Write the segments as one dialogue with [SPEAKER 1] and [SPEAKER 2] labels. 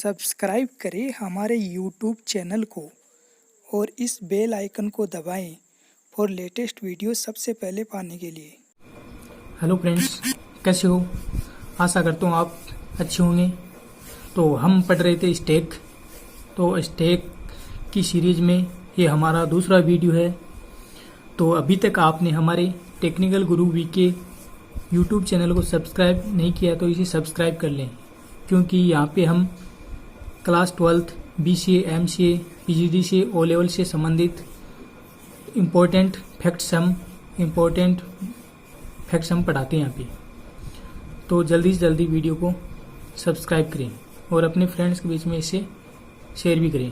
[SPEAKER 1] Subscribe करें हमारे YouTube channel को और इस बेल आइकन को दबाएं फॉर लेटेस्ट वीडियो सबसे पहले पाने के लिए।
[SPEAKER 2] हेलो फ्रेंड्स, कैसे हो? आशा करता हूँ आप अच्छे होंगे। तो हम पढ़ रहे थे स्टैक। तो स्टैक की सीरीज में ये हमारा दूसरा वीडियो है। तो अभी तक आपने हमारे टेक्निकल गुरु वीके यूट्यूब चैनल को सब्सक्राइब नहीं किया तो इसे सब्सक्राइब कर लें, क्योंकि यहाँ पे हम class 12th BCA, MCA, PGD से ओ लेवल से संबंधित इम्पोर्टेंट फैक्ट्स हम पढ़ाते हैं यहाँ पे। तो जल्दी से जल्दी वीडियो को सब्सक्राइब करें और अपने फ्रेंड्स के बीच में इसे शेयर भी करें।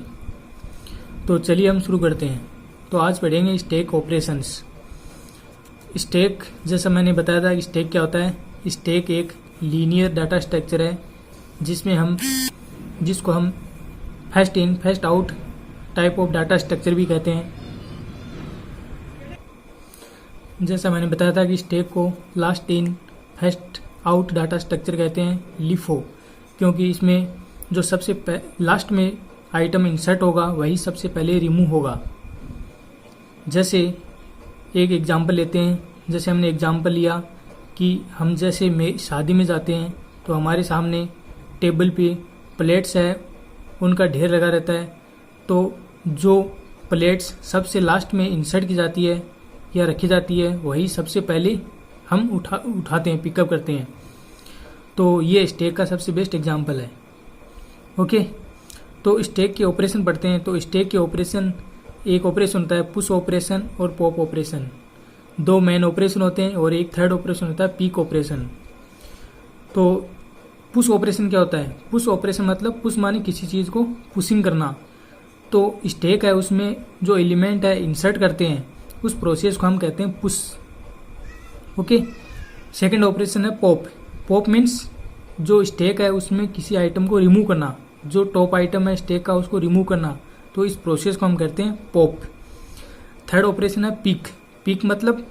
[SPEAKER 2] तो चलिए हम शुरू करते हैं। तो आज पढ़ेंगे स्टैक ऑपरेशंस। स्टैक, जैसा मैंने बताया था कि स्टैक क्या होता है। स्टैक एक लीनियर डाटा स्ट्रक्चर है जिसको हम first in first out type of data structure भी कहते हैं। जैसा मैंने बताया था कि स्टैक को last in first out data structure कहते हैं, लिफो, क्योंकि इसमें जो सबसे लास्ट में आइटम इंसर्ट होगा वही सबसे पहले रिमूव होगा। जैसे एक एग्जांपल लेते हैं। जैसे हमने एग्जांपल लिया कि हम जैसे शादी में जाते हैं तो हमारे सामने टेबल पे प्लेट्स है, उनका ढेर लगा रहता है। तो जो प्लेट्स सबसे लास्ट में इंसर्ट की जाती है या रखी जाती है वही सबसे पहले हम उठाते हैं, पिकअप करते हैं। तो ये स्टैक का सबसे बेस्ट एग्जांपल है। ओके, तो स्टैक के ऑपरेशन पढ़ते हैं। तो स्टैक के ऑपरेशन, एक ऑपरेशन होता है पुश ऑपरेशन और पॉप ऑपरेशन। दो मेन ऑपरेशन होते हैं और एक थर्ड ऑपरेशन होता है पीक ऑपरेशन। तो पुश ऑपरेशन क्या होता है? पुश ऑपरेशन मतलब पुश माने किसी चीज को पुशिंग करना। तो स्टैक है, उसमें जो एलिमेंट है इंसर्ट करते हैं उस प्रोसेस को हम कहते हैं पुश। ओके, सेकंड ऑपरेशन है पॉप। पॉप मीन्स जो स्टैक है उसमें किसी आइटम को रिमूव करना, जो टॉप आइटम है स्टैक का उसको रिमूव करना। तो इस प्रोसेस को हम कहते हैं पॉप। थर्ड ऑपरेशन है पीक। पीक मतलब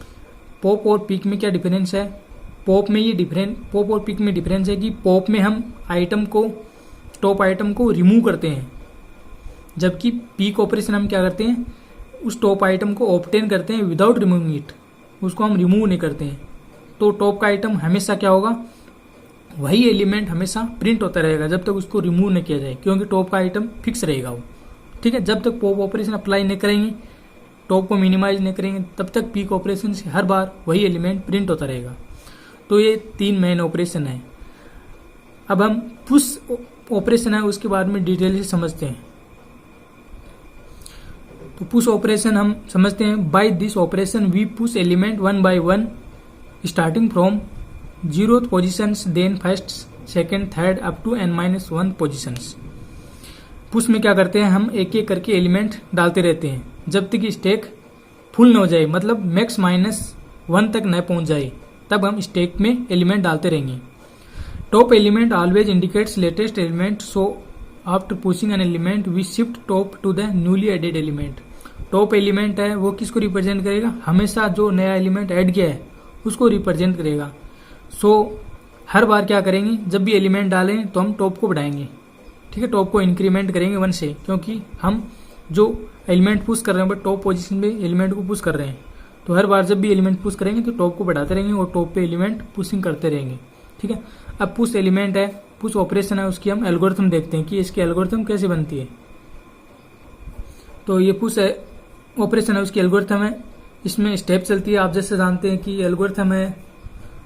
[SPEAKER 2] पॉप और पीक में क्या डिफरेंस है? पॉप और पीक में डिफरेंस है कि पॉप में हम आइटम को, टॉप आइटम को रिमूव करते हैं, जबकि पीक ऑपरेशन हम क्या करते हैं? उस टॉप आइटम को ऑब्टेन करते हैं विदाउट रिमूविंग इट, उसको हम रिमूव नहीं करते हैं। तो टॉप का आइटम हमेशा क्या होगा? वही एलिमेंट हमेशा प्रिंट होता रहेगा जब तक उसको रिमूव न किया जाए, क्योंकि टॉप का आइटम फिक्स रहेगा वो। ठीक है, जब तक पॉप ऑपरेशन अप्लाई नहीं करेंगे, टॉप को मिनिमाइज नहीं करेंगे, तब तक पीक ऑपरेशन से हर बार वही एलिमेंट प्रिंट होता रहेगा। तो ये तीन मेन ऑपरेशन है। अब हम पुश ऑपरेशन है उसके बारे में डिटेल से समझते हैं। तो पुश ऑपरेशन हम समझते हैं। By this operation we push element one by one starting from 0th positions, then first, second, third up to n-1 positions. Push में क्या करते हैं? हम एक एक करके एलिमेंट डालते रहते हैं जब तक स्टैक फुल न हो जाए, मतलब मैक्स -1 तक न पहुंच जाए, तब हम स्टैक में एलिमेंट डालते रहेंगे। Top element always indicates latest element, so after pushing an element we shift top to the newly added element. Top element है वो किसको रिप्रेजेंट करेगा? हमेशा जो नया एलिमेंट ऐड किया है उसको रिप्रेजेंट करेगा। सो हर बार क्या करेंगे? जब भी एलिमेंट डालें तो हम टॉप को बढ़ाएंगे। ठीक है, टॉप को इंक्रीमेंट करेंगे 1 से, क्योंकि हम जो एलिमेंट पुश कर रहे हैं बट टॉप पोजीशन में एलिमेंट को पुश कर रहे हैं। तो हर बार जब भी एलिमेंट पुश करेंगे तो टॉप को बढ़ाते रहेंगे और टॉप पे एलिमेंट पुशिंग करते रहेंगे। ठीक है, अब पुश एलिमेंट है, पुश ऑपरेशन है, उसकी हम एल्गोरिथम देखते हैं कि इसकी एल्गोरिथम कैसे बनती है। तो ये पुश ऑपरेशन है, उसकी एल्गोरिथम है। इसमें स्टेप चलती है। आप जैसे जानते हैं कि एल्गोरिथम है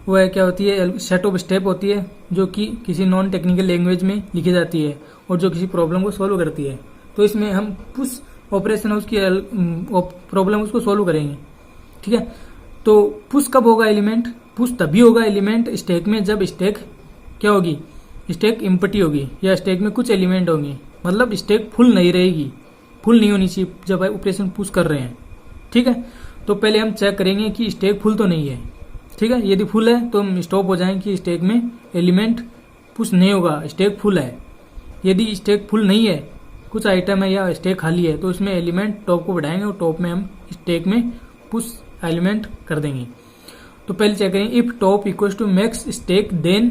[SPEAKER 2] वो है क्या होती है? सेट ऑफ स्टेप होती है जो कि किसी नॉन टेक्निकल लैंग्वेज में लिखी जाती है और जो किसी प्रॉब्लम को सॉल्व करती है। तो इसमें हम पुश ऑपरेशन है उसकी प्रॉब्लम उसको सॉल्व करेंगे। ठीक है, तो पुश कब होगा एलिमेंट? पुश तभी होगा एलिमेंट स्टैक में जब स्टैक क्या होगी? स्टैक एम्प्टी होगी या स्टैक में कुछ एलिमेंट होंगे, मतलब स्टैक फुल नहीं रहेगी, फुल नहीं होनी चाहिए जब ऑपरेशन पुश कर रहे हैं। ठीक है, तो पहले हम चेक करेंगे कि स्टैक फुल तो नहीं है। ठीक है, यदि फुल है तो हम स्टॉप हो जाएंगे कि स्टैक में एलिमेंट पुश नहीं होगा, स्टैक फुल है। यदि स्टैक फुल नहीं है, कुछ आइटम है या स्टैक खाली है, तो इसमें एलिमेंट टॉप को बढ़ाएंगे और टॉप में हम स्टैक में पुश एलिमेंट कर देंगे। तो पहले चेक करेंगे, if top equals to max stack then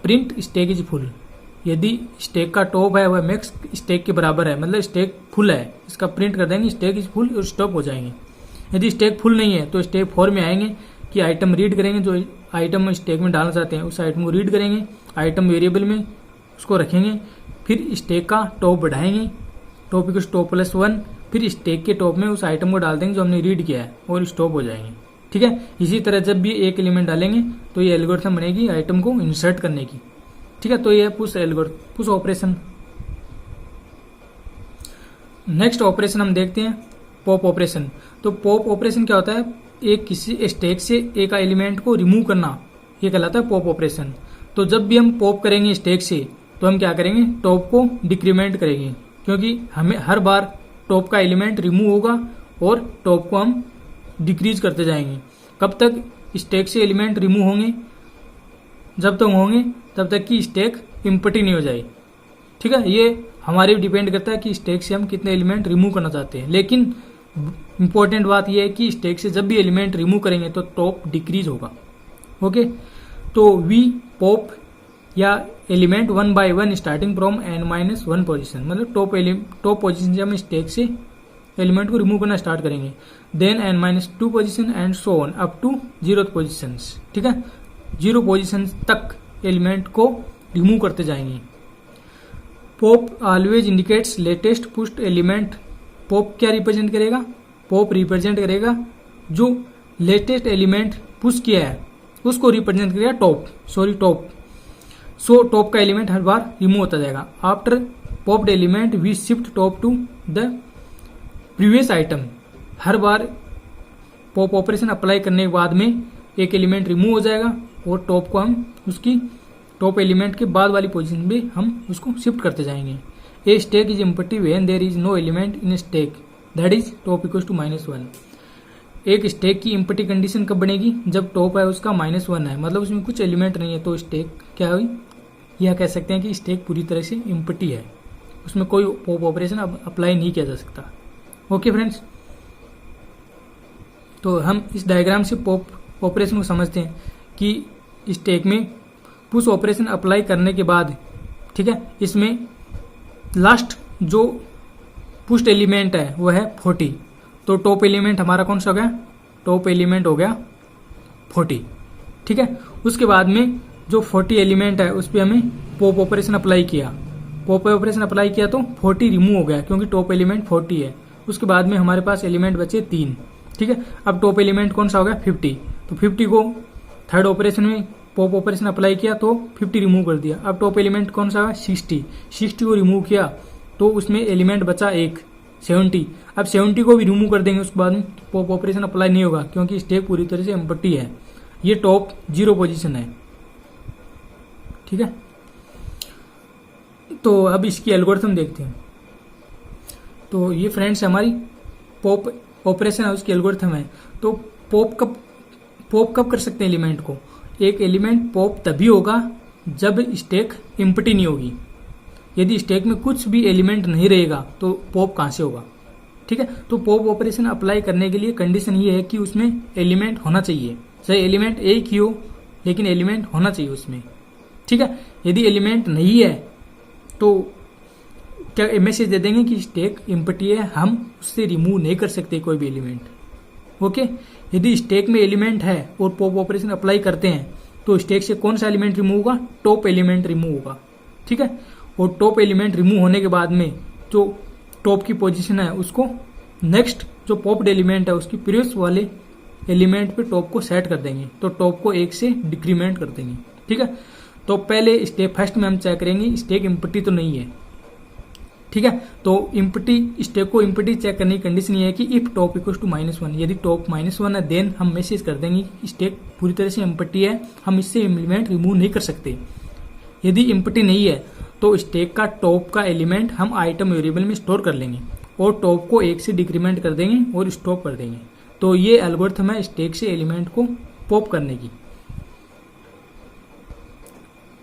[SPEAKER 2] print stack is full. यदि स्टैक का टॉप है वह मैक्स स्टैक के बराबर है, मतलब स्टैक फुल है, इसका प्रिंट कर देंगे स्टैक इज फुल और स्टॉप हो जाएंगे। यदि स्टैक फुल नहीं है तो स्टेप 4 में आएंगे कि आइटम रीड करेंगे, जो आइटम स्टैक में डालना चाहते हैं उस आइटम को रीड करेंगे, आइटम वेरिएबल में उसको रखेंगे, फिर स्टैक का टॉप बढ़ाएंगे, टॉप इक्वल टॉप प्लस 1, फिर स्टैक के टॉप में उस आइटम को डाल देंगे जो हमने रीड किया है और स्टॉप हो जाएंगे। ठीक है, इसी तरह जब भी एक एलिमेंट डालेंगे तो ये एल्गोरिथम बनेगी आइटम को इंसर्ट करने की। ठीक है, तो ये पुश ऑपरेशन। नेक्स्ट ऑपरेशन हम देखते हैं पॉप ऑपरेशन। तो पॉप ऑपरेशन क्या होता है, एक किसी स्टैक से एक एलिमेंट को रिमूव करना, ये कहलाता है पॉप ऑपरेशन। तो जब भी हम पॉप करेंगे स्टैक से तो हम क्या करेंगे, टॉप को डिक्रीमेंट करेंगे, क्योंकि हमें हर बार टॉप का एलिमेंट रिमूव होगा और टॉप को हम डिक्रीज करते जाएंगे। कब तक स्टैक से एलिमेंट रिमूव होंगे, जब तक होंगे तब तक कि स्टैक एम्प्टी नहीं हो जाए। ठीक है, ये हमारे डिपेंड करता है कि स्टैक से हम कितने एलिमेंट रिमूव करना चाहते हैं। लेकिन इंपॉर्टेंट बात यह है कि स्टैक से जब भी एलिमेंट रिमूव करेंगे तो टॉप डिक्रीज होगा। ओके, तो वी पॉप या element 1 by 1 starting from n-1 position, मतलब टॉप पोजीशन से हम स्टैक से एलिमेंट को रिमूव करना स्टार्ट करेंगे, then n-2 position and so on up to 0th position. ठीक है, 0 पोजीशन तक एलिमेंट को रिमूव करते जाएंगे। Pop always indicates latest pushed element. Pop क्या रिप्रेजेंट करेगा, पॉप रिप्रेजेंट करेगा जो लेटेस्ट एलिमेंट पुश किया है उसको रिप्रेजेंट करेगा टॉप। सो टॉप का एलिमेंट हर बार रिमूव होता जाएगा। After popped element we shift top to the previous item. हर बार पॉप ऑपरेशन अप्लाई करने के बाद में एक एलिमेंट रिमूव हो जाएगा और टॉप को हम उसकी टॉप एलिमेंट के बाद वाली पोजीशन में हम उसको शिफ्ट करते जाएंगे। A stack is empty when there is no element in stack, that is top equal to -1। एक स्टैक की एम्प्टी कंडीशन कब बनेगी, जब टॉप है उसका -1 है, मतलब उसमें कुछ एलिमेंट नहीं है, तो स्टैक क्या हुई, यह कह सकते हैं कि स्टैक पूरी तरह से एम्प्टी है, उसमें कोई पॉप ऑपरेशन अब अप्लाई नहीं किया जा सकता। ओके फ्रेंड्स, तो हम इस डायग्राम से पॉप ऑपरेशन को समझते हैं कि स्टैक में पुश ऑपरेशन अप्लाई करने के बाद, ठीक है, इसमें लास्ट जो पुश्ड एलिमेंट है वो है 40, तो टॉप एलिमेंट हमारा कौन सा हो गया, टॉप एलिमेंट हो गया 40। ठीक है, उसके बाद में जो 40 एलिमेंट है उस पर हमें पॉप ऑपरेशन अप्लाई किया, पॉप ऑपरेशन अप्लाई किया तो 40 रिमूव हो गया क्योंकि टॉप एलिमेंट 40 है। उसके बाद में हमारे पास एलिमेंट बचे 3। ठीक है, अब टॉप एलिमेंट कौन सा हो गया 50, तो 50 को थर्ड ऑपरेशन में पॉप ऑपरेशन अप्लाई किया तो 50 रिमूव कर दिया। अब टॉप एलिमेंट कौन सा है 60 को रिमूव किया तो उसमें एलिमेंट बचा 1 70। अब 70 को भी रिमूव कर देंगे, उसके बाद में पॉप ऑपरेशन अप्लाई नहीं होगा क्योंकि स्टैक पूरी तरह से एम्प्टी है, ये टॉप 0 पोजीशन है। ठीक है, तो अब इसकी एल्गोरिथम देखते हैं। तो ये फ्रेंड्स हमारी पॉप ऑपरेशन है, उसकी एल्गोरिथम है। तो पॉप कब कर सकते हैं एलिमेंट को, एक एलिमेंट पॉप तभी होगा जब स्टैक एम्प्टी नहीं होगी। यदि स्टैक में कुछ भी एलिमेंट नहीं रहेगा तो पॉप कहां से होगा। ठीक है, तो पॉप ऑपरेशन अप्लाई करने के लिए कंडीशन ये है कि उसमें एलिमेंट होना चाहिए, चाहे एलिमेंट एक ही हो लेकिन एलिमेंट होना चाहिए उसमें। ठीक है, यदि एलिमेंट नहीं है तो क्या मैसेज दे देंगे कि स्टैक एम्प्टी है, हम उससे रिमूव नहीं कर सकते कोई भी एलिमेंट। ओके, यदि स्टैक में एलिमेंट है और पॉप ऑपरेशन अप्लाई करते हैं तो स्टैक से कौन सा एलिमेंट रिमूव होगा, टॉप एलिमेंट रिमूव होगा। ठीक है, और टॉप एलिमेंट रिमूव होने के बाद में जो टॉप की पोजीशन है उसको नेक्स्ट जो पॉप्ड एलिमेंट है उसकी प्रीवियस वाले एलिमेंट पे टॉप को सेट कर देंगे, तो टॉप को 1 से डिक्रीमेंट कर देंगे। ठीक है, तो पहले स्टेप फर्स्ट में हम चेक करेंगे स्टैक एम्प्टी तो नहीं है। ठीक है, तो एम्प्टी स्टैक को एम्प्टी चेक करने की कंडीशन ये है कि इफ टॉप इक्वल टू -1, यदि टॉप -1 है देन हम मैसेज कर देंगे कि स्टैक पूरी तरह से एम्प्टी है, हम इससे एलिमेंट रिमूव नहीं कर सकते। यदि एम्प्टी नहीं है तो स्टैक का टॉप का एलिमेंट हम आइटम वेरिएबल में स्टोर कर लेंगे और टॉप को 1 से डिक्रीमेंट कर देंगे और स्टॉप कर देंगे। तो ये एल्गोरिथम है स्टैक से एलिमेंट को पॉप करने की।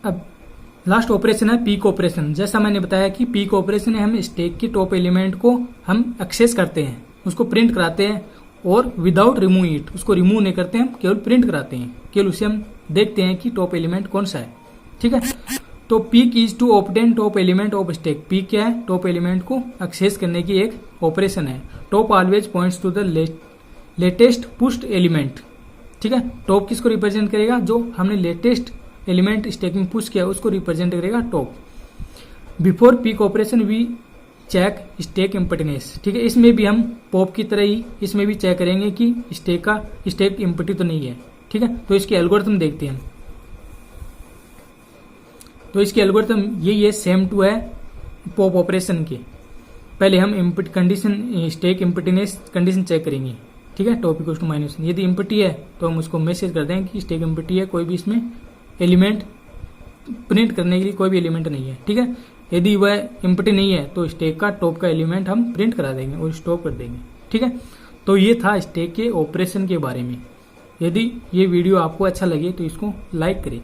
[SPEAKER 2] अब लास्ट ऑपरेशन है पीक ऑपरेशन। जैसा मैंने बताया कि पीक ऑपरेशन है हम स्टैक की टॉप एलिमेंट को हम एक्सेस करते हैं, उसको प्रिंट कराते हैं और विदाउट रिमूव इट, उसको रिमूव नहीं करते हैं, हम केवल प्रिंट कराते हैं, केवल उसे हम देखते हैं कि टॉप एलिमेंट कौन सा है। ठीक है, तो peek is to obtain top element of stack. Peek क्या है? टॉप एलिमेंट को एक्सेस करने की एक ऑपरेशन है। Top always points to the latest pushed element. ठीक है, टॉप किसको रिप्रेजेंट करेगा? जो हमने लेटेस्ट एलिमेंट स्टैक में पुश किया उसको रिप्रेजेंट करेगा top. Before peek operation we check stack emptiness. ठीक है, इसमें भी हम पॉप की तरह ही इसमें भी चेक करेंगे कि स्टैक एम्प्टी तो नहीं है। ठीक है, तो इसके एल्गोरिथम देखते हैं। तो इसके एल्गोरिथम यही है, सेम टू है पॉप ऑपरेशन के। पहले हम condition stack emptiness condition check करेंगे। ठीक है, टॉप इक्वल्स टू माइनस, यदि एम्प्टी है तो हम उसको मैसेज कर देंगे कि स्टैक एम्प्टी है, कोई भी इसमें एलिमेंट प्रिंट करने के लिए कोई भी एलिमेंट नहीं है। ठीक है, यदि वह एम्प्टी नहीं है तो स्टैक का टॉप का एलिमेंट हम प्रिंट करा देंगे और स्टॉप कर देंगे। ठीक है, तो ये था स्टैक के ऑपरेशन के बारे में। यदि ये वीडियो आपको अच्छा लगे तो इसको लाइक करें।